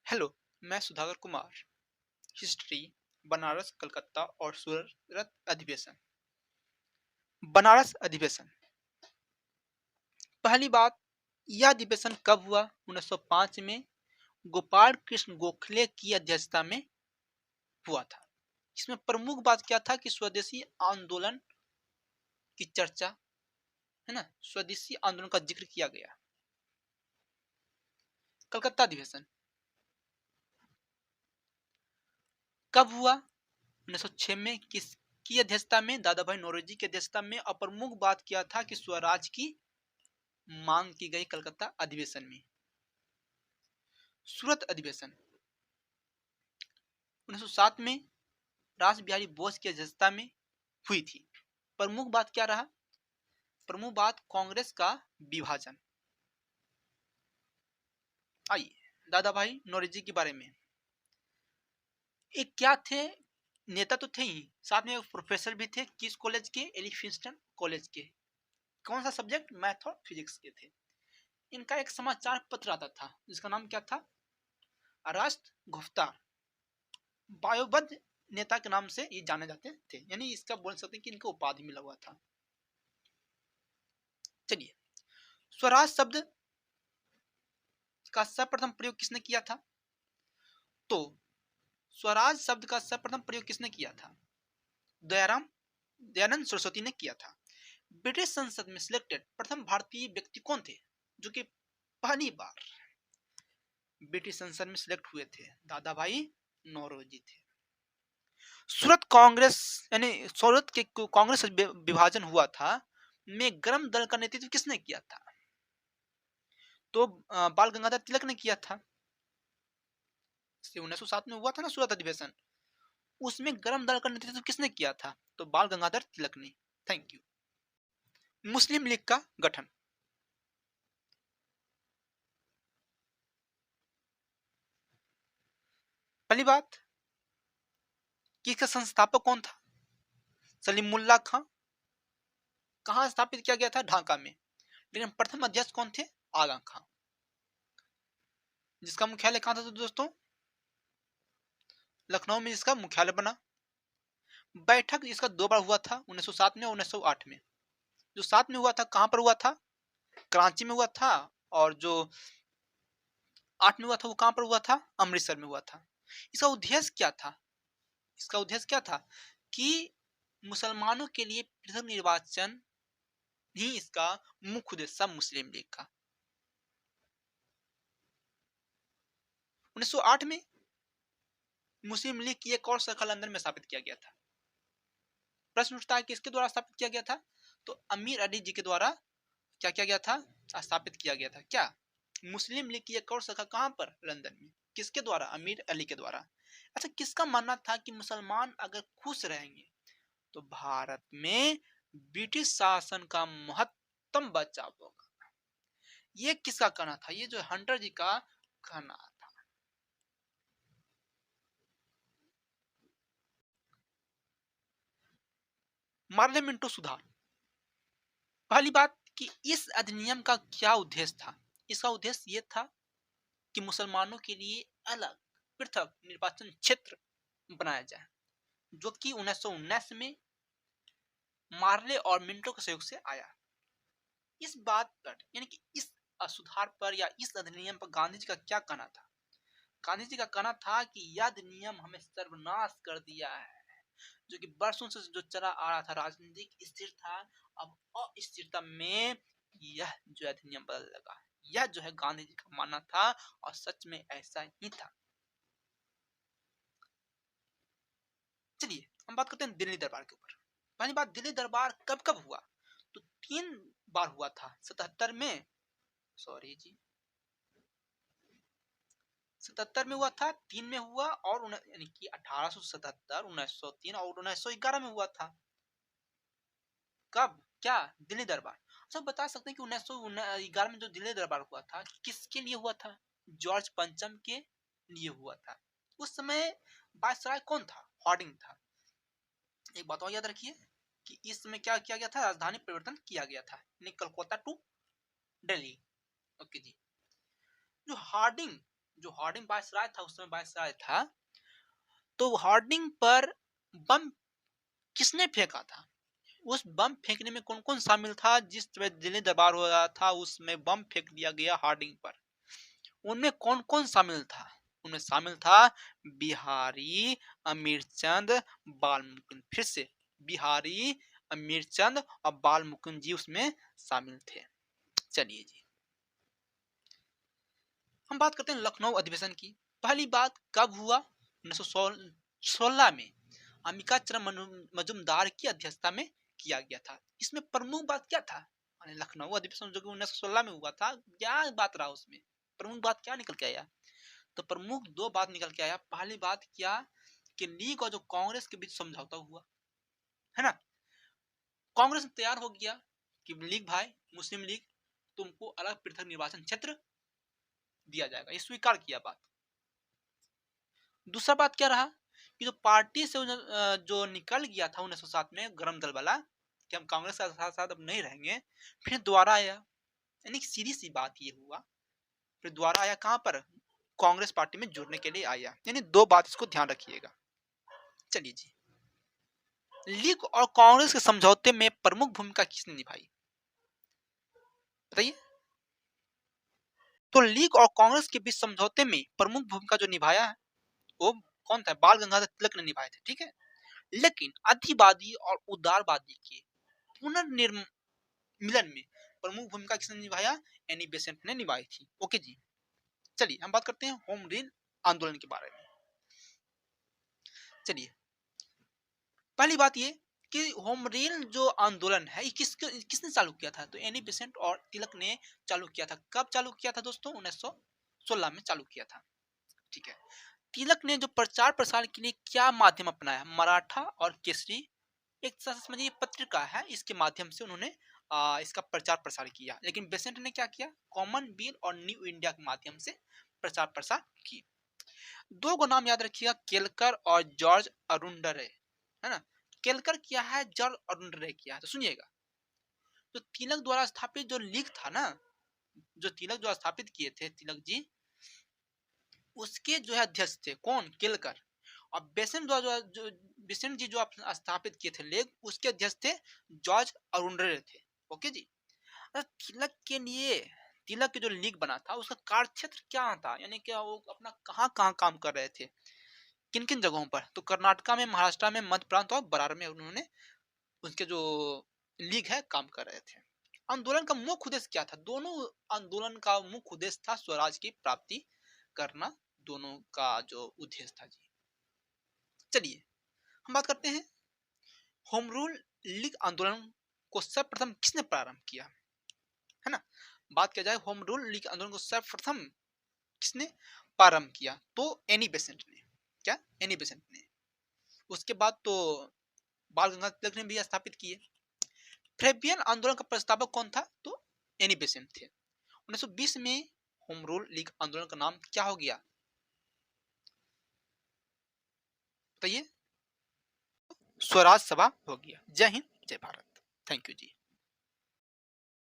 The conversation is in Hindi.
हेलो, मैं सुधाकर कुमार। हिस्ट्री, बनारस, कलकत्ता और सूरत अधिवेशन। बनारस अधिवेशन। पहली बात, यह अधिवेशन कब हुआ? 1905 में गोपाल कृष्ण गोखले की अध्यक्षता में हुआ था। इसमें प्रमुख बात क्या था कि स्वदेशी आंदोलन की चर्चा, है ना, स्वदेशी आंदोलन का जिक्र किया गया। कलकत्ता अधिवेशन कब हुआ? 1906 में किसकी अध्यक्षता में? दादा भाई नौरोजी की अध्यक्षता में। और प्रमुख बात क्या था कि स्वराज की मांग की गई कलकत्ता अधिवेशन में। सूरत अधिवेशन 1907 में रास बिहारी बोस की अध्यक्षता में हुई थी। प्रमुख बात क्या रहा? प्रमुख बात कांग्रेस का विभाजन। आइए, दादा भाई नौरोजी के बारे में। एक क्या थे? नेता तो थे ही, साथ में एक प्रोफेसर भी थे। किस कॉलेज के? एलिफिंस्टन कॉलेज के। कौन सा सब्जेक्ट? मैथ और फिजिक्स के थे। इनका एक समाचार पत्र आता था जिसका नाम क्या था? राष्ट्र गुफ्तार। बायोबद्ध नेता के नाम से ये जाने जाते थे, यानी इसका बोल सकते हैं कि इनको उपाधि मिला हुआ था। चलिए, स्वराज शब्द का सर्वप्रथम प्रयोग किसने किया था? तो स्वराज शब्द का सर्वप्रथम प्रयोग किसने किया था? दयानंद सरस्वती ने किया था। ब्रिटिश संसद में सिलेक्टेड प्रथम भारतीय व्यक्ति कौन थे जो कि पहली बार ब्रिटिश संसद में सिलेक्ट हुए थे? दादा भाई नौरोजी थे। सूरत कांग्रेस, यानी सूरत के कांग्रेस विभाजन हुआ था में गर्म दल का नेतृत्व किसने किया था? तो बाल गंगाधर तिलक ने किया था। 1907 में हुआ था ना सूरत अधिवेशन, उसमें गर्म दल का नेतृत्व किसने किया था? तो बाल गंगाधर तिलक ने। Thank you. मुस्लिम लीग का गठन। पहली बात कि इसका संस्थापक कौन था? सलीमुल्लाह खां। कहां स्थापित किया गया था? ढाका में। लेकिन प्रथम अध्यक्ष कौन थे? आगा खां। जिसका मुख्यालय कहां था तो दोस्तों? लखनऊ में इसका मुख्यालय बना। बैठक इसका दो बार हुआ था, 1907 में और 1908 में। जो 7 में हुआ था कहां पर हुआ था? कराची में हुआ था। और जो 8 में हुआ था वो कहां पर हुआ था? अमृतसर में हुआ था। इसका उद्देश्य क्या था? इसका उद्देश्य क्या था कि मुसलमानों के लिए पृथक निर्वाचन ही इसका मुख्य उद्देश्य था, मुस्लिम लीग का। 1908 में मुस्लिम लीग की एक और शाखा लंदन में स्थापित किया गया था। प्रश्न उठता है कि किसके द्वारा स्थापित किया गया था? तो अमीर अली जी के द्वारा क्या किया गया था? स्थापित किया गया था। क्या? मुस्लिम लीग की एक और शाखा कहां पर? लंदन में। किसके द्वारा? अमीर अली के द्वारा। अच्छा, किसका मानना था कि मुसलमान अगर खुश रहेंगे तो भारत में ब्रिटिश शासन का महत्तम बचाव होगा? ये किसका कहना था? ये जो हंटर जी का कहना था। मार्ले मिंटो सुधार। पहली बात कि इस अधिनियम का क्या उद्देश्य था? इसका उद्देश्य ये था कि मुसलमानों के लिए अलग पृथक निर्वाचन क्षेत्र बनाया जाए, जो कि 1919 में मार्ले और मिंटो के सहयोग से आया। इस बात पर, यानी कि इस सुधार पर या इस अधिनियम पर गांधी जी का क्या कहना था? गांधी जी का कहना था कि यह अधिनियम हमें सर्वनाश कर दिया है, जो कि वर्षों से जो चला आ रहा था राजनीतिक स्थिर था, अब अस्थिरता में यह जो अधिनियम बदल लगा। यह जो है गांधी जी का मानना था और सच में ऐसा ही था। चलिए हम बात करते हैं दिल्ली दरबार के ऊपर। पहली बात, दिल्ली दरबार कब कब हुआ? तो 3 बार हुआ था। 77 में, सॉरी जी, 77 में हुआ था, 3 में हुआ और यानी कि 1877, 1903 और 1911 में हुआ था। कब? क्या? दिल्ली दरबार। सब बता सकते हैं कि 1911 में जो दिल्ली दरबार हुआ था किसके लिए हुआ था? जॉर्ज पंचम के लिए हुआ था। उस समय वायसराय कौन था? हार्डिंग था। एक बात और याद रखिए कि इस समय क्या किया गया था? राजधानी परिवर्तन किया गया था, यानी कलकत्ता टू दिल्ली। ओके जी। जो हार्डिंग जो हार्डिंग वायसराय था, उस समय वायसराय था, तो हार्डिंग पर बम किसने फेंका था? उस बम फेंकने में कौन कौन शामिल था? जिस समय दिल्ली दरबार हो रहा था उसमें बम फेंक दिया गया हार्डिंग पर, उनमें कौन कौन शामिल था? उनमें शामिल था बिहारी, अमीरचंद, बालमुकुंद। फिर से बिहारी, अमीरचंद और बालमुकुंद जी उसमें शामिल थे। चलिए जी, हम बात करते हैं लखनऊ अधिवेशन की। पहली बात कब हुआ? 1916 में अंबिकाचरण मजूमदार की अध्यक्षता में किया गया था। इसमें प्रमुख बात क्या था? लखनऊ अधिवेशन जो कि 1916 में हुआ था, क्या बात रहा उसमें? प्रमुख बात क्या निकल के आया? तो प्रमुख दो बात निकल के आया। पहली बात क्या कि लीग और जो कांग्रेस के बीच समझौता हुआ, है ना। कांग्रेस तैयार हो गया कि लीग भाई, मुस्लिम लीग, तुमको अलग पृथक निर्वाचन क्षेत्र दिया जाएगा, ये स्वीकार किया बात। दूसरा बात क्या रहा कि जो पार्टी से जो निकल गया था 1907 में गरम दल वाला कि हम कांग्रेस के साथ साथ अब नहीं रहेंगे, फिर दोबारा आया। यानी सीधी सी बात ये हुआ, फिर दोबारा आया कहां पर? कांग्रेस पार्टी में जुड़ने के लिए आया। यानी दो बात इसको ध्यान रखिएगा। चलिए जी, लीग और कांग्रेस के समझौते में प्रमुख भूमिका किसने निभाई, बताइए? तो लीग और कांग्रेस के बीच समझौते में प्रमुख भूमिका जो निभाया है वो कौन था? बाल गंगाधर तिलक ने निभाए थे, ठीक है। लेकिन अधिवादी और उदारवादी के पुनर्निर्मिलन में प्रमुख भूमिका किसने निभाया? एनी बेसेंट ने निभाई थी। ओके जी, चलिए हम बात करते हैं होम रूल आंदोलन के बारे में। चलिए, पहली बात ये कि होम रूल जो आंदोलन है ये किसने चालू किया था? तो एनी बेसेंट और तिलक ने चालू किया था। कब चालू किया था दोस्तों? 1916 में चालू किया था, ठीक है। तिलक ने जो प्रचार प्रसार के लिए क्या माध्यम अपनाया? मराठा और केसरी, एक तरह से समझिए पत्रिका है, इसके माध्यम से उन्होंने इसका प्रचार प्रसार किया। लेकिन बेसेंट ने क्या किया? कॉमन बिल और न्यू इंडिया के माध्यम से प्रचार प्रसार की। दो को नाम याद रखिएगा, केलकर और जॉर्ज अरुंडरे, है ना। केलकर किया है, जॉर्ज अरुंडरे किया है। तो सुनिएगा, तो तिलक द्वारा स्थापित जो लीग था ना, जो तिलक द्वारा स्थापित किए थे तिलक जी, उसके जो है अध्यक्ष थे कौन? केलकर। और बेसेंट द्वारा जो बेसेंट जी जो स्थापित किए थे लीग, उसके अध्यक्ष थे जॉर्ज अरुंडरे थे। ओके जी। तिलक के लिए, तिलक के जो लीग बना था उसका कार्य क्षेत्र क्या था? यानी क्या वो अपना कहाँ कहाँ काम कर रहे थे, किन किन जगहों पर? तो कर्नाटका में, महाराष्ट्र में, मध्य प्रांत और बरार में उन्होंने उनके जो लीग है काम कर रहे थे। आंदोलन का मुख्य उद्देश्य क्या था? दोनों आंदोलन का मुख्य उद्देश्य था स्वराज की प्राप्ति करना, दोनों का जो उद्देश्य था जी। चलिए हम बात करते हैं होम रूल लीग आंदोलन को सर्वप्रथम किसने प्रारंभ किया, है ना। बात किया जाए होम रूल लीग आंदोलन को सर्वप्रथम किसने प्रारंभ किया, तो एनी बेसेंट ने। क्या? एनी बेसेंट ने। उसके बाद तो बाल गंगाधर तिलक ने भी स्थापित किए। फ्रेबियन आंदोलन का प्रस्तावक कौन था? तो एनी बेसेंट थे। 1920 में होम रूल लीग आंदोलन का नाम क्या हो गया, बताइए? स्वराज सभा हो गया। जय हिंद, जय भारत। Thank you ji.